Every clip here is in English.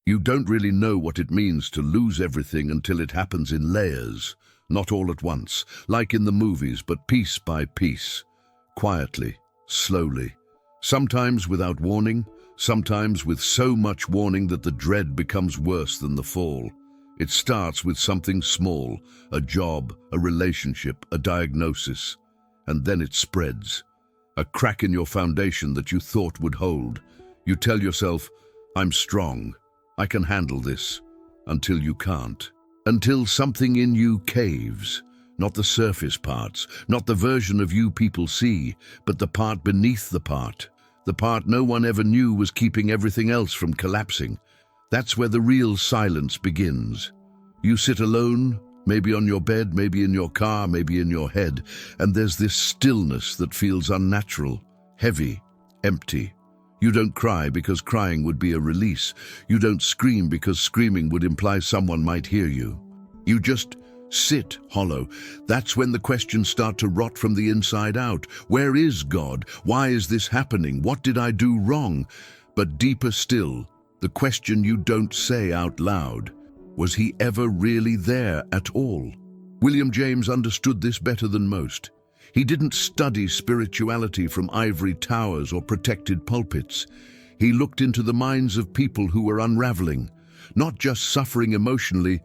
You don't really know what it means to lose everything until it happens in layers, not all at once, like in the movies, but piece by piece, quietly, slowly, sometimes without warning, sometimes with so much warning that the dread becomes worse than the fall. It starts with something small, a job, a relationship, a diagnosis, and then it spreads. A crack in your foundation that you thought would hold. You tell yourself, I'm strong, I can handle this, until you can't. Until something in you caves. Not the surface parts, not the version of you people see, but the part beneath the part no one ever knew was keeping everything else from collapsing. That's where the real silence begins. You sit alone, maybe on your bed, maybe in your car, maybe in your head, and there's this stillness that feels unnatural, heavy, empty. You don't cry because crying would be a release. You don't scream because screaming would imply someone might hear you. You just sit hollow. That's when the questions start to rot from the inside out. Where is God? Why is this happening? What did I do wrong? But deeper still, the question you don't say out loud. Was he ever really there at all? William James understood this better than most. He didn't study spirituality from ivory towers or protected pulpits. He looked into the minds of people who were unraveling, not just suffering emotionally,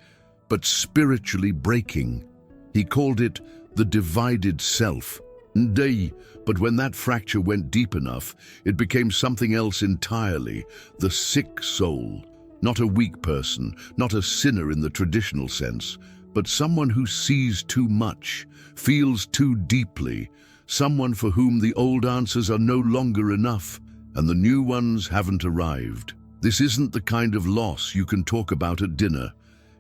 but spiritually breaking. He called it the divided self. But when that fracture went deep enough, it became something else entirely, the sick soul. Not a weak person, not a sinner in the traditional sense, but someone who sees too much, feels too deeply, someone for whom the old answers are no longer enough, and the new ones haven't arrived. This isn't the kind of loss you can talk about at dinner.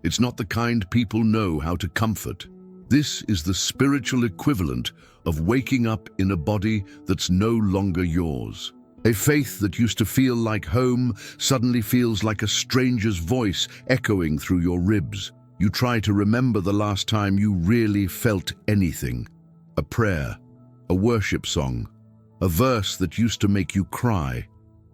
It's not the kind people know how to comfort. This is the spiritual equivalent of waking up in a body that's no longer yours. A faith that used to feel like home suddenly feels like a stranger's voice echoing through your ribs. You try to remember the last time you really felt anything. A prayer, a worship song, a verse that used to make you cry.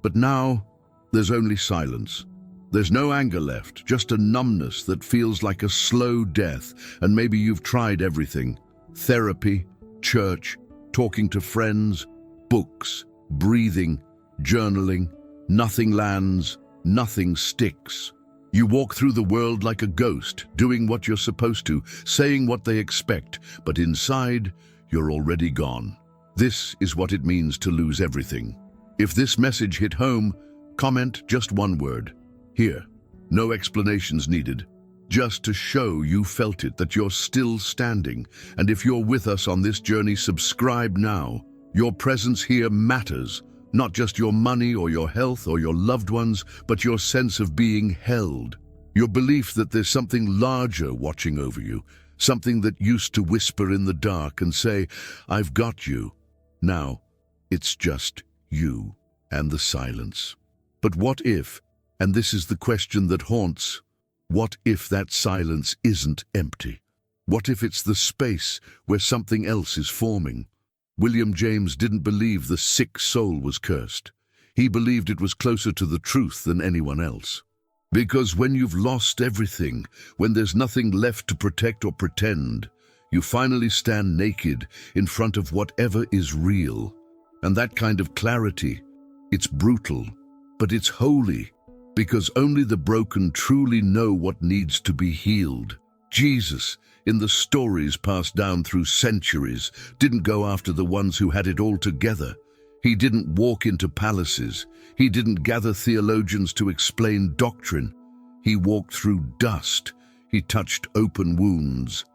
But now, there's only silence. There's no anger left, just a numbness that feels like a slow death, and maybe you've tried everything. Therapy, church, talking to friends, books, breathing, journaling. Nothing lands, nothing sticks. You walk through the world like a ghost, doing what you're supposed to, saying what they expect, but inside, you're already gone. This is what it means to lose everything. If this message hit home, comment just one word. Here. No explanations needed. Just to show you felt it, that you're still standing. And if you're with us on this journey, subscribe now. Your presence here matters. Not just your money or your health or your loved ones, but your sense of being held. Your belief that there's something larger watching over you, something that used to whisper in the dark and say, I've got you. Now, it's just you and the silence. But what if, and this is the question that haunts, what if that silence isn't empty? What if it's the space where something else is forming? William James didn't believe the sick soul was cursed. He believed it was closer to the truth than anyone else. Because when you've lost everything, when there's nothing left to protect or pretend, you finally stand naked in front of whatever is real. And that kind of clarity, it's brutal, but it's holy, because only the broken truly know what needs to be healed. Jesus, in the stories passed down through centuries, didn't go after the ones who had it all together. He didn't walk into palaces. He didn't gather theologians to explain doctrine. He walked through dust. He touched open wounds.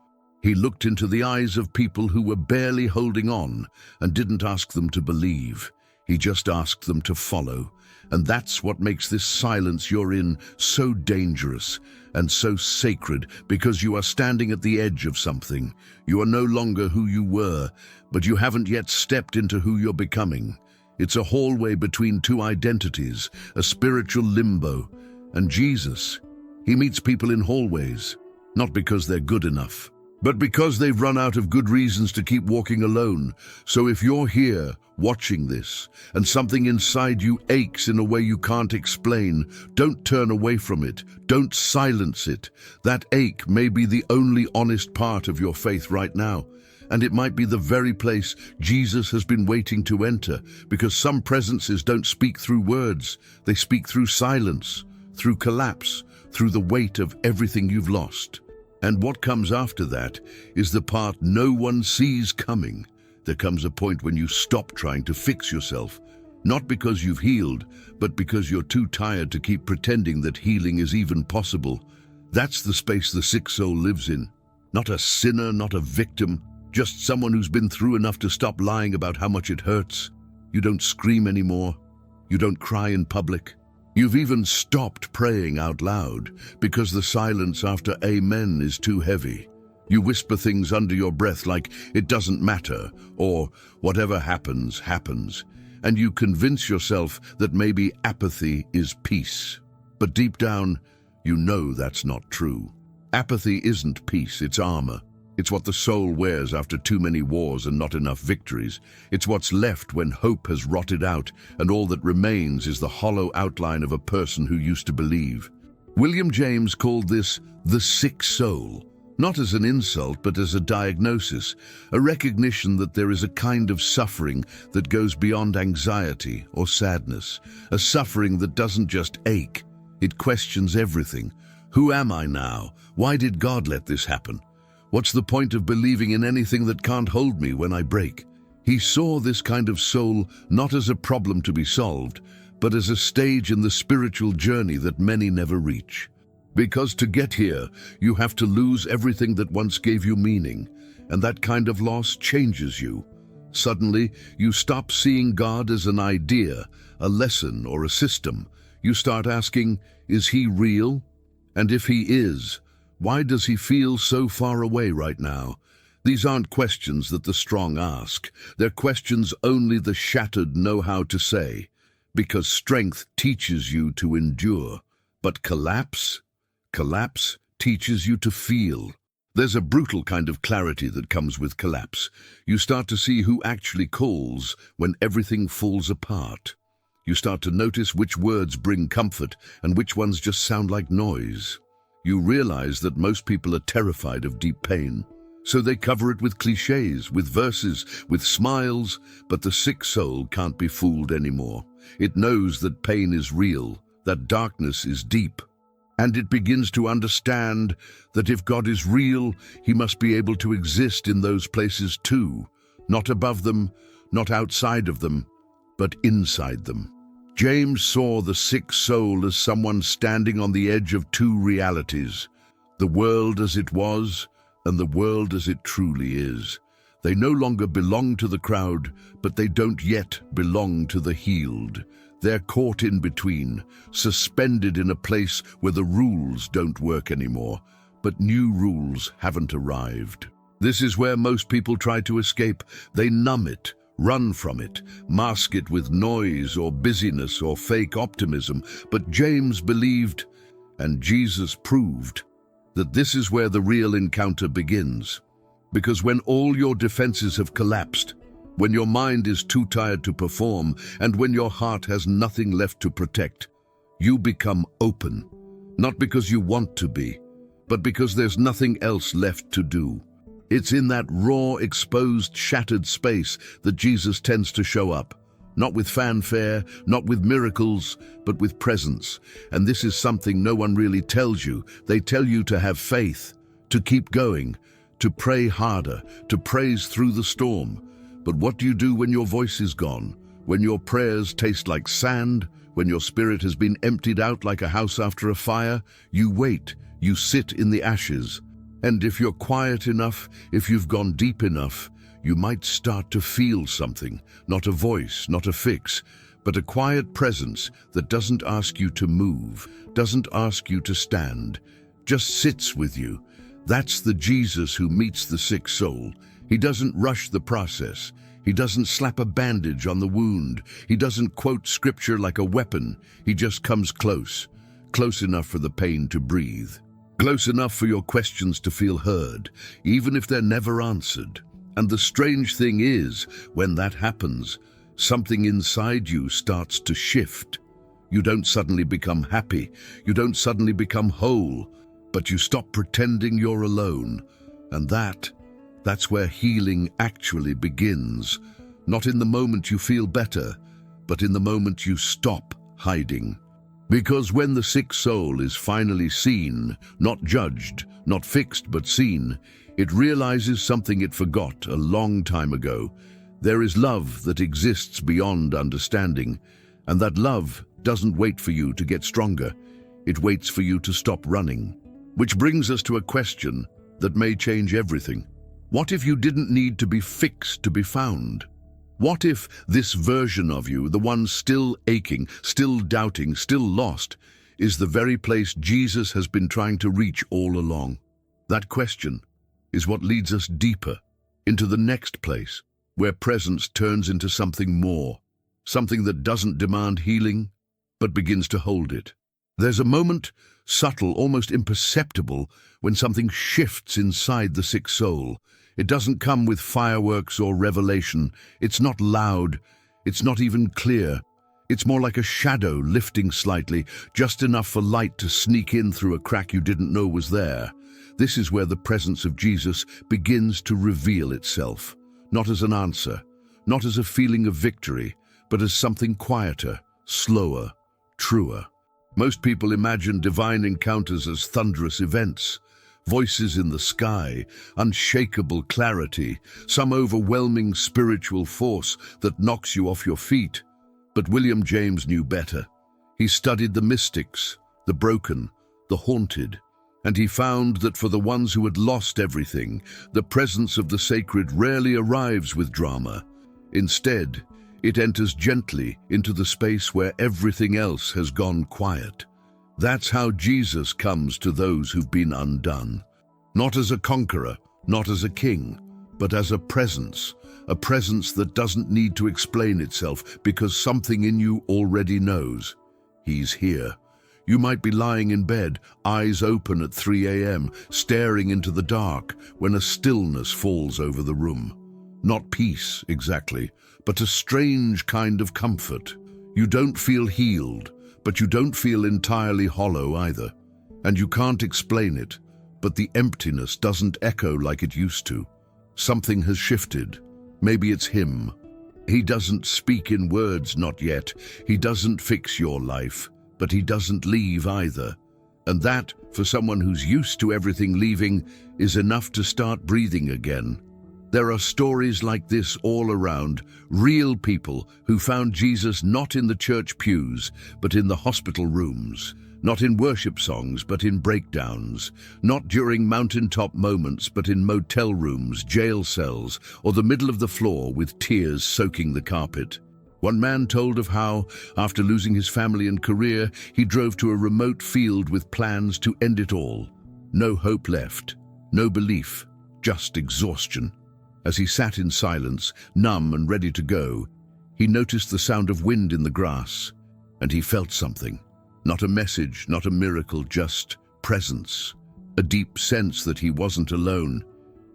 He looked into the eyes of people who were barely holding on and didn't ask them to believe. He just asked them to follow. And that's what makes this silence you're in so dangerous and so sacred, because you are standing at the edge of something. You are no longer who you were, but you haven't yet stepped into who you're becoming. It's a hallway between two identities, a spiritual limbo. And Jesus, he meets people in hallways, not because they're good enough, but because they've run out of good reasons to keep walking alone. So if you're here, watching this, and something inside you aches in a way you can't explain, don't turn away from it. Don't silence it. That ache may be the only honest part of your faith right now. And it might be the very place Jesus has been waiting to enter, because some presences don't speak through words. They speak through silence, through collapse, through the weight of everything you've lost. And what comes after that is the part no one sees coming. There comes a point when you stop trying to fix yourself, not because you've healed, but because you're too tired to keep pretending that healing is even possible. That's the space the sick soul lives in. Not a sinner, not a victim, just someone who's been through enough to stop lying about how much it hurts. You don't scream anymore. You don't cry in public. You've even stopped praying out loud because the silence after amen is too heavy. You whisper things under your breath like it doesn't matter, or whatever happens, happens. And you convince yourself that maybe apathy is peace. But deep down, you know that's not true. Apathy isn't peace, it's armor. It's what the soul wears after too many wars and not enough victories. It's what's left when hope has rotted out and all that remains is the hollow outline of a person who used to believe. William James called this the sick soul, not as an insult but as a diagnosis, a recognition that there is a kind of suffering that goes beyond anxiety or sadness, a suffering that doesn't just ache, it questions everything. Who am I now? Why did God let this happen? What's the point of believing in anything that can't hold me when I break? He saw this kind of soul not as a problem to be solved, but as a stage in the spiritual journey that many never reach. Because to get here, you have to lose everything that once gave you meaning, and that kind of loss changes you. Suddenly, you stop seeing God as an idea, a lesson, or a system. You start asking, is He real? And if He is, why does He feel so far away right now? These aren't questions that the strong ask. They're questions only the shattered know how to say. Because strength teaches you to endure. But collapse teaches you to feel. There's a brutal kind of clarity that comes with collapse. You start to see who actually calls when everything falls apart. You start to notice which words bring comfort and which ones just sound like noise. You realize that most people are terrified of deep pain, so they cover it with cliches, with verses, with smiles, but the sick soul can't be fooled anymore. It knows that pain is real, that darkness is deep, and it begins to understand that if God is real, He must be able to exist in those places too, not above them, not outside of them, but inside them. James saw the sick soul as someone standing on the edge of two realities, the world as it was and the world as it truly is. They no longer belong to the crowd, but they don't yet belong to the healed. They're caught in between, suspended in a place where the rules don't work anymore, but new rules haven't arrived. This is where most people try to escape. They numb it, run from it, mask it with noise or busyness or fake optimism. But James believed, and Jesus proved, that this is where the real encounter begins. Because when all your defenses have collapsed, when your mind is too tired to perform, and when your heart has nothing left to protect, you become open, not because you want to be, but because there's nothing else left to do. It's in that raw, exposed, shattered space that Jesus tends to show up. Not with fanfare, not with miracles, but with presence. And this is something no one really tells you. They tell you to have faith, to keep going, to pray harder, to praise through the storm. But what do you do when your voice is gone? When your prayers taste like sand? When your spirit has been emptied out like a house after a fire? You wait, you sit in the ashes. And if you're quiet enough, if you've gone deep enough, you might start to feel something, not a voice, not a fix, but a quiet presence that doesn't ask you to move, doesn't ask you to stand, just sits with you. That's the Jesus who meets the sick soul. He doesn't rush the process. He doesn't slap a bandage on the wound. He doesn't quote scripture like a weapon. He just comes close, close enough for the pain to breathe. Close enough for your questions to feel heard, even if they're never answered. And the strange thing is, when that happens, something inside you starts to shift. You don't suddenly become happy, you don't suddenly become whole, but you stop pretending you're alone. And that's where healing actually begins. Not in the moment you feel better, but in the moment you stop hiding. Because when the sick soul is finally seen, not judged, not fixed but seen, it realizes something it forgot a long time ago. There is love that exists beyond understanding, and that love doesn't wait for you to get stronger. It waits for you to stop running. Which brings us to a question that may change everything. What if you didn't need to be fixed to be found? What if this version of you, the one still aching, still doubting, still lost, is the very place Jesus has been trying to reach all along? That question is what leads us deeper into the next place, where presence turns into something more, something that doesn't demand healing, but begins to hold it. There's a moment, subtle, almost imperceptible, when something shifts inside the sick soul. It doesn't come with fireworks or revelation. It's not loud. It's not even clear. It's more like a shadow lifting slightly, just enough for light to sneak in through a crack you didn't know was there. This is where the presence of Jesus begins to reveal itself, not as an answer, not as a feeling of victory, but as something quieter, slower, truer. Most people imagine divine encounters as thunderous events, voices in the sky, unshakable clarity, some overwhelming spiritual force that knocks you off your feet. But William James knew better. He studied the mystics, the broken, the haunted, and he found that for the ones who had lost everything, the presence of the sacred rarely arrives with drama. Instead, it enters gently into the space where everything else has gone quiet. That's how Jesus comes to those who've been undone. Not as a conqueror, not as a king, but as a presence that doesn't need to explain itself because something in you already knows. He's here. You might be lying in bed, eyes open at 3 a.m., staring into the dark when a stillness falls over the room. Not peace, exactly, but a strange kind of comfort. You don't feel healed, but you don't feel entirely hollow either. And you can't explain it, but the emptiness doesn't echo like it used to. Something has shifted. Maybe it's him. He doesn't speak in words, not yet. He doesn't fix your life, but he doesn't leave either. And that, for someone who's used to everything leaving, is enough to start breathing again. There are stories like this all around, real people who found Jesus not in the church pews, but in the hospital rooms, not in worship songs, but in breakdowns, not during mountaintop moments, but in motel rooms, jail cells, or the middle of the floor with tears soaking the carpet. One man told of how, after losing his family and career, he drove to a remote field with plans to end it all. No hope left, no belief, just exhaustion. As he sat in silence, numb and ready to go, he noticed the sound of wind in the grass, and he felt something. Not a message, not a miracle, just presence. A deep sense that he wasn't alone.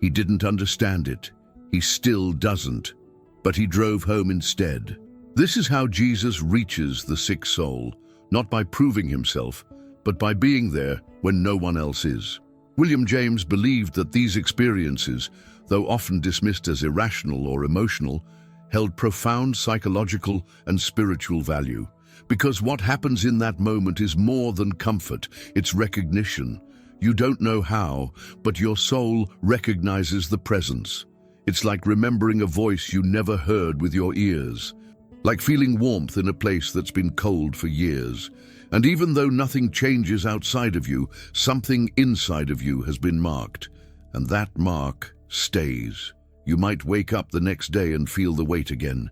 He didn't understand it. He still doesn't. But he drove home instead. This is how Jesus reaches the sick soul, not by proving himself, but by being there when no one else is. William James believed that these experiences, though often dismissed as irrational or emotional, held profound psychological and spiritual value. Because what happens in that moment is more than comfort, it's recognition. You don't know how, but your soul recognizes the presence. It's like remembering a voice you never heard with your ears, like feeling warmth in a place that's been cold for years. And even though nothing changes outside of you, something inside of you has been marked, and that mark stays. You might wake up the next day and feel the weight again,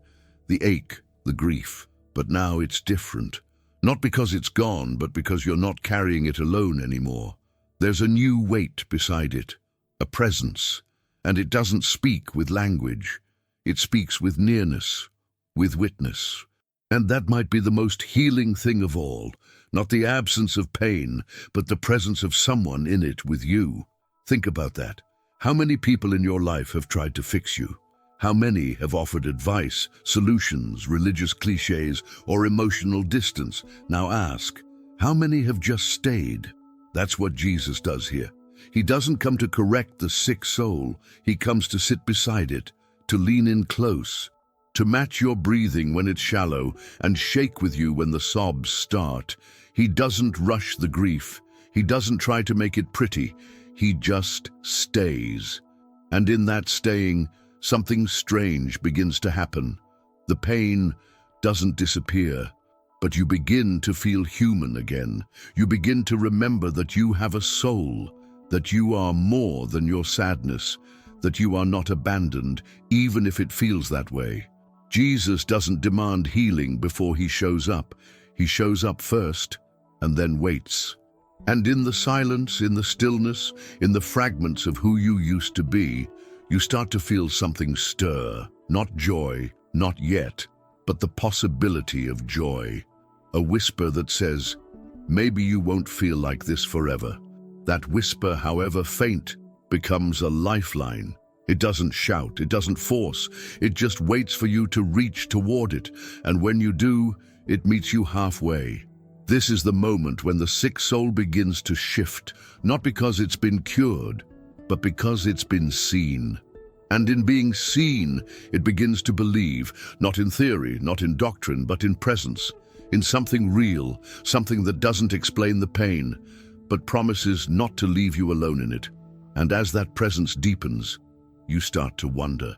the ache, the grief, but now it's different. Not because it's gone, but because you're not carrying it alone anymore. There's a new weight beside it, a presence, and it doesn't speak with language. It speaks with nearness, with witness. And that might be the most healing thing of all, Not the absence of pain, but the presence of someone in it with you. Think about that. How many people in your life have tried to fix you? How many have offered advice, solutions, religious cliches, or emotional distance? Now ask, how many have just stayed? That's what Jesus does here. He doesn't come to correct the sick soul. He comes to sit beside it, to lean in close, to match your breathing when it's shallow and shake with you when the sobs start. He doesn't rush the grief. He doesn't try to make it pretty. He just stays. And in that staying, something strange begins to happen. The pain doesn't disappear, but you begin to feel human again. You begin to remember that you have a soul, that you are more than your sadness, that you are not abandoned, even if it feels that way. Jesus doesn't demand healing before he shows up. He shows up first and then waits. And in the silence, in the stillness, in the fragments of who you used to be, you start to feel something stir. Not joy, not yet, but the possibility of joy. A whisper that says, maybe you won't feel like this forever. That whisper, however faint, becomes a lifeline. It doesn't shout, it doesn't force, it just waits for you to reach toward it, and when you do, it meets you halfway. This is the moment when the sick soul begins to shift, not because it's been cured, but because it's been seen. And in being seen, it begins to believe, not in theory, not in doctrine, but in presence, in something real, something that doesn't explain the pain, but promises not to leave you alone in it. And as that presence deepens, you start to wonder,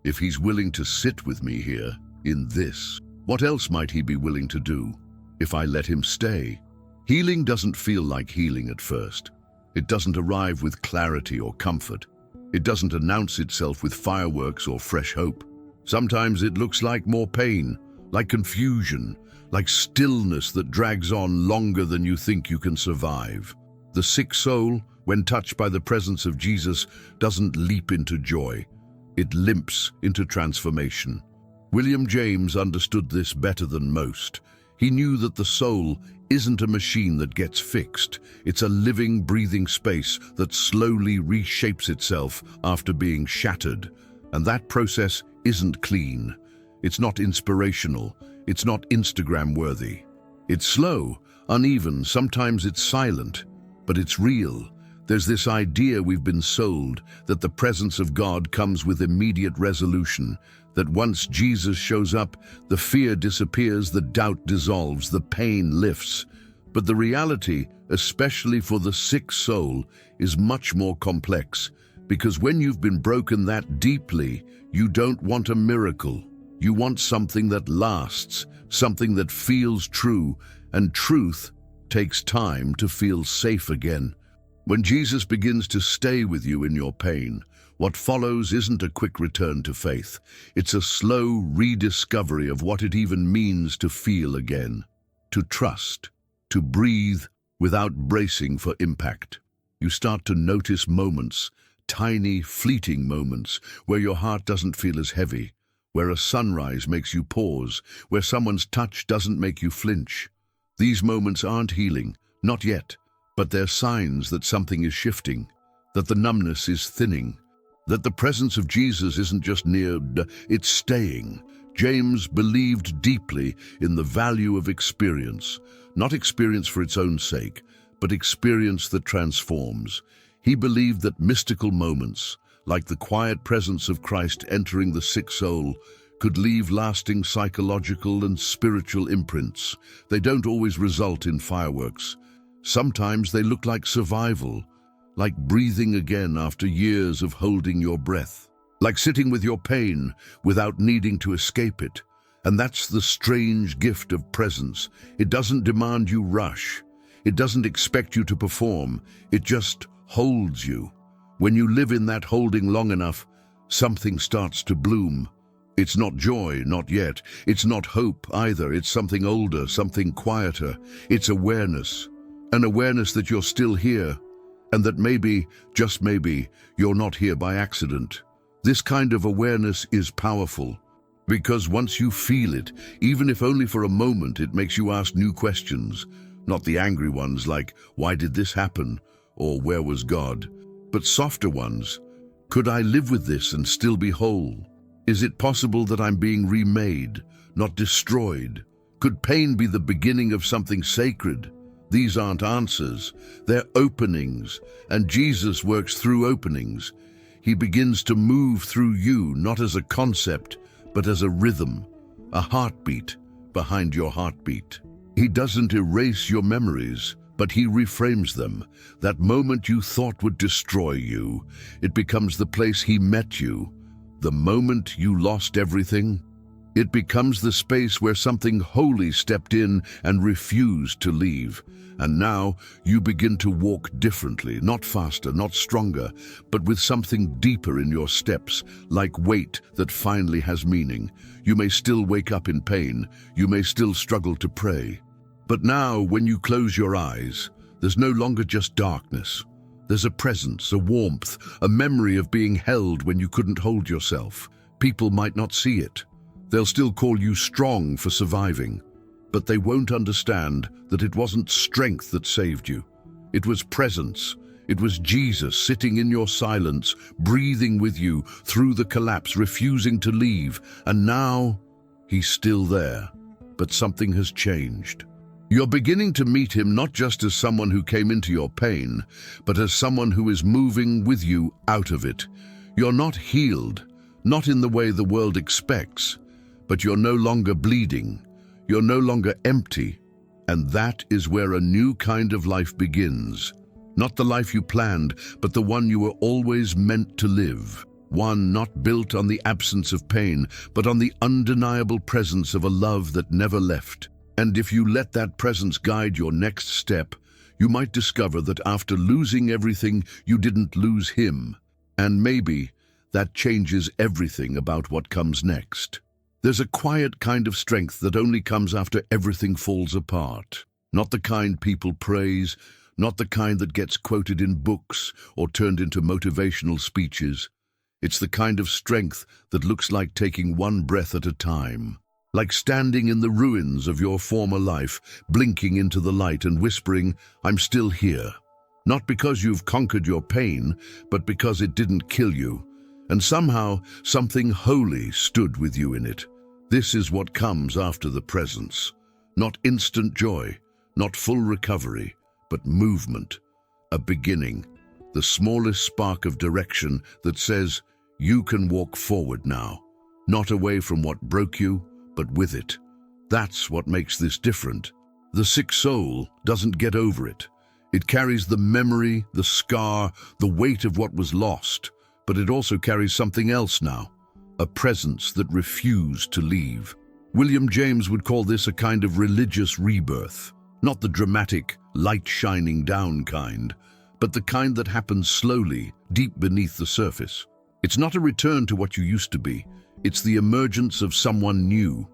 if he's willing to sit with me here, in this, what else might he be willing to do? If I let him stay. Healing doesn't feel like healing at first. It doesn't arrive with clarity or comfort. It doesn't announce itself with fireworks or fresh hope. Sometimes it looks like more pain, like confusion, like stillness that drags on longer than you think you can survive. The sick soul, when touched by the presence of Jesus, doesn't leap into joy. It limps into transformation. William James understood this better than most. He knew that the soul isn't a machine that gets fixed. It's a living, breathing space that slowly reshapes itself after being shattered. And that process isn't clean. It's not inspirational. It's not Instagram-worthy. It's slow, uneven, sometimes it's silent, but it's real. There's this idea we've been sold that the presence of God comes with immediate resolution, that once Jesus shows up, the fear disappears, the doubt dissolves, the pain lifts. But the reality, especially for the sick soul, is much more complex, because when you've been broken that deeply, you don't want a miracle. You want something that lasts, something that feels true, and truth takes time to feel safe again. When Jesus begins to stay with you in your pain, what follows isn't a quick return to faith. It's a slow rediscovery of what it even means to feel again, to trust, to breathe without bracing for impact. You start to notice moments, tiny, fleeting moments, where your heart doesn't feel as heavy, where a sunrise makes you pause, where someone's touch doesn't make you flinch. These moments aren't healing, not yet, but they're signs that something is shifting, that the numbness is thinning, that the presence of Jesus isn't just near, it's staying. James believed deeply in the value of experience, not experience for its own sake, but experience that transforms. He believed that mystical moments, like the quiet presence of Christ entering the sick soul, could leave lasting psychological and spiritual imprints. They don't always result in fireworks. Sometimes they look like survival, like breathing again after years of holding your breath, like sitting with your pain without needing to escape it. And that's the strange gift of presence. It doesn't demand you rush. It doesn't expect you to perform. It just holds you. When you live in that holding long enough, something starts to bloom. It's not joy, not yet. It's not hope either. It's something older, something quieter. It's awareness. An awareness that you're still here, and that maybe, just maybe, you're not here by accident. This kind of awareness is powerful, because once you feel it, even if only for a moment, it makes you ask new questions. Not the angry ones like, "Why did this happen?" or "Where was God?" But softer ones. Could I live with this and still be whole? Is it possible that I'm being remade, not destroyed? Could pain be the beginning of something sacred? These aren't answers, they're openings, and Jesus works through openings. He begins to move through you, not as a concept, but as a rhythm, a heartbeat behind your heartbeat. He doesn't erase your memories, but he reframes them. That moment you thought would destroy you, it becomes the place he met you. The moment you lost everything, it becomes the space where something holy stepped in and refused to leave. And now you begin to walk differently, not faster, not stronger, but with something deeper in your steps, like weight that finally has meaning. You may still wake up in pain, you may still struggle to pray. But now, when you close your eyes, there's no longer just darkness. There's a presence, a warmth, a memory of being held when you couldn't hold yourself. People might not see it. They'll still call you strong for surviving. But they won't understand that it wasn't strength that saved you. It was presence. It was Jesus sitting in your silence, breathing with you through the collapse, refusing to leave. And now, he's still there. But something has changed. You're beginning to meet him not just as someone who came into your pain, but as someone who is moving with you out of it. You're not healed, not in the way the world expects, but you're no longer bleeding. You're no longer empty. And that is where a new kind of life begins. Not the life you planned, but the one you were always meant to live. One not built on the absence of pain, but on the undeniable presence of a love that never left. And if you let that presence guide your next step, you might discover that after losing everything, you didn't lose him. And maybe that changes everything about what comes next. There's a quiet kind of strength that only comes after everything falls apart. Not the kind people praise, not the kind that gets quoted in books or turned into motivational speeches. It's the kind of strength that looks like taking one breath at a time. Like standing in the ruins of your former life, blinking into the light and whispering, "I'm still here." Not because you've conquered your pain, but because it didn't kill you. And somehow, something holy stood with you in it. This is what comes after the presence. Not instant joy, not full recovery, but movement. A beginning, the smallest spark of direction that says, you can walk forward now. Not away from what broke you, but with it. That's what makes this different. The sick soul doesn't get over it. It carries the memory, the scar, the weight of what was lost, but it also carries something else now, a presence that refused to leave. William James would call this a kind of religious rebirth, not the dramatic, light shining down kind, but the kind that happens slowly, deep beneath the surface. It's not a return to what you used to be. It's the emergence of someone new,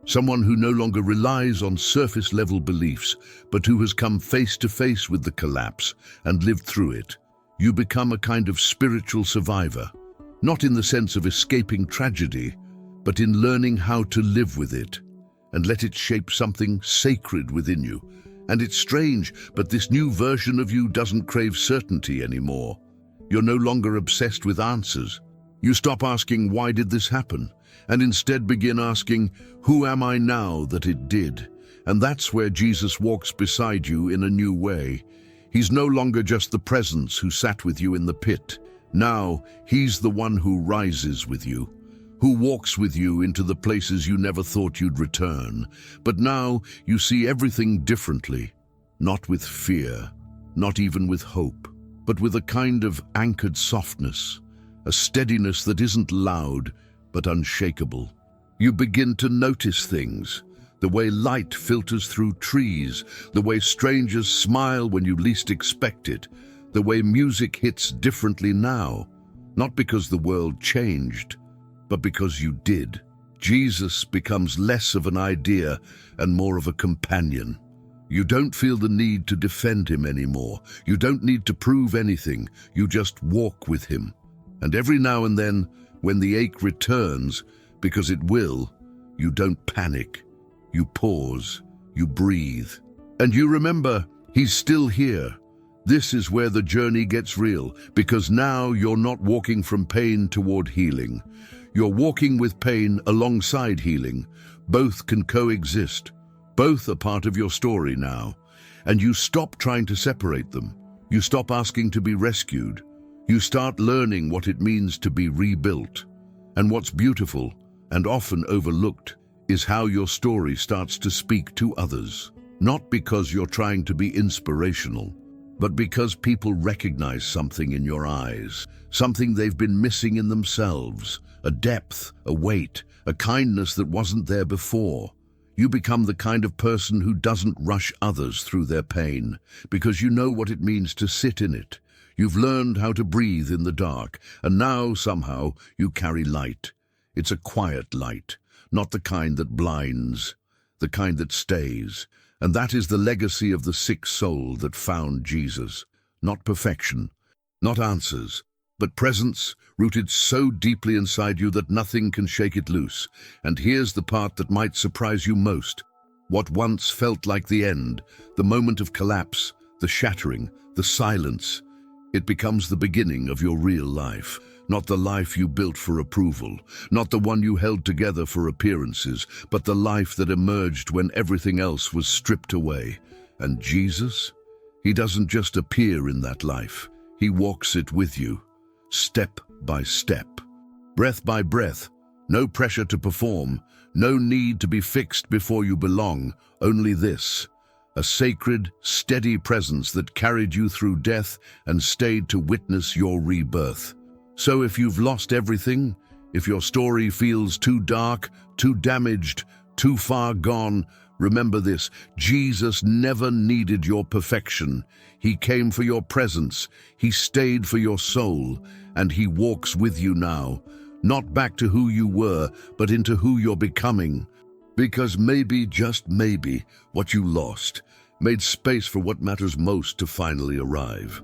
someone who no longer relies on surface-level beliefs, but who has come face to face with the collapse and lived through it. You become a kind of spiritual survivor, not in the sense of escaping tragedy, but in learning how to live with it and let it shape something sacred within you. And it's strange, but this new version of you doesn't crave certainty anymore. You're no longer obsessed with answers. You stop asking, why did this happen? And instead begin asking, who am I now that it did? And that's where Jesus walks beside you in a new way. He's no longer just the presence who sat with you in the pit. Now, he's the one who rises with you, who walks with you into the places you never thought you'd return. But now you see everything differently, not with fear, not even with hope, but with a kind of anchored softness, a steadiness that isn't loud, but unshakable. You begin to notice things, the way light filters through trees, the way strangers smile when you least expect it, the way music hits differently now, not because the world changed, but because you did. Jesus becomes less of an idea and more of a companion. You don't feel the need to defend him anymore. You don't need to prove anything. You just walk with him. And every now and then, when the ache returns, because it will, you don't panic. You pause, you breathe, And you remember, he's still here. This is where the journey gets real, because now you're not walking from pain toward healing. You're walking with pain alongside healing. Both can coexist. Both are part of your story now. And you stop trying to separate them. You stop asking to be rescued. You start learning what it means to be rebuilt. And what's beautiful, and often overlooked, is how your story starts to speak to others. Not because you're trying to be inspirational, but because people recognize something in your eyes, something they've been missing in themselves, a depth, a weight, a kindness that wasn't there before. You become the kind of person who doesn't rush others through their pain, because you know what it means to sit in it. You've learned how to breathe in the dark, and now, somehow, you carry light. It's a quiet light, not the kind that blinds, the kind that stays. And that is the legacy of the sick soul that found Jesus. Not perfection, not answers, but presence rooted so deeply inside you that nothing can shake it loose. And here's the part that might surprise you most. What once felt like the end, the moment of collapse, the shattering, the silence, it becomes the beginning of your real life. Not the life you built for approval, not the one you held together for appearances, but the life that emerged when everything else was stripped away. And Jesus? He doesn't just appear in that life. He walks it with you, step by step, breath by breath. No pressure to perform, no need to be fixed before you belong, only this. A sacred, steady presence that carried you through death and stayed to witness your rebirth. So if you've lost everything, if your story feels too dark, too damaged, too far gone, remember this: Jesus never needed your perfection. He came for your presence, he stayed for your soul, and he walks with you now, not back to who you were, but into who you're becoming. Because maybe, just maybe, what you lost made space for what matters most to finally arrive.